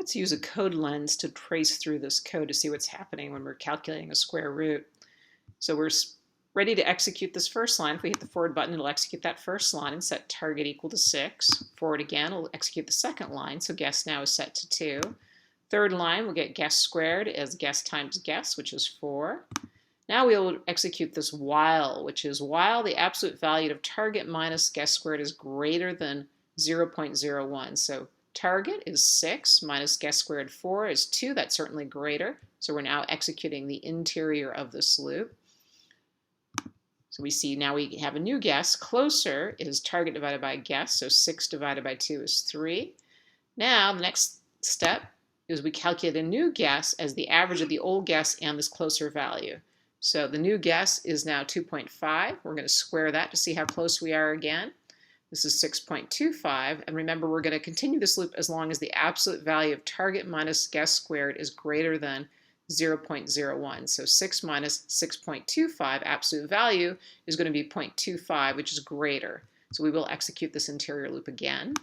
Let's use a code lens to trace through this code to see what's happening when we're calculating a square root. So we're ready to execute this first line. If we hit the forward button, it'll execute that first line and set target equal to 6. Forward again, it'll execute the second line, so guess now is set to 2. Third line, we'll get guess squared as guess times guess, which is 4. Now we'll execute this while, which is while the absolute value of target minus guess squared is greater than 0.01. So target is 6 minus guess squared 4 is 2. That's certainly greater. So we're now executing the interior of this loop. So we see now we have a new guess. Closer is target divided by guess. So 6 divided by 2 is 3. Now the next step is we calculate a new guess as the average of the old guess and this closer value. So the new guess is now 2.5. We're going to square that to see how close we are again. This is 6.25. And remember, we're going to continue this loop as long as the absolute value of target minus guess squared is greater than 0.01. So 6 minus 6.25 absolute value is going to be 0.25, which is greater. So we will execute this interior loop again.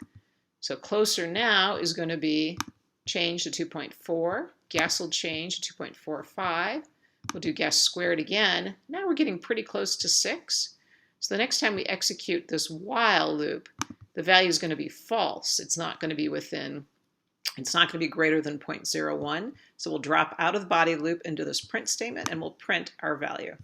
So closer now is going to be changed to 2.4. Guess will change to 2.45. We'll do guess squared again. Now we're getting pretty close to 6. So the next time we execute this while loop, the value is going to be false. It's not going to be greater than 0.01. So we'll drop out of the body loop into this print statement and we'll print our value.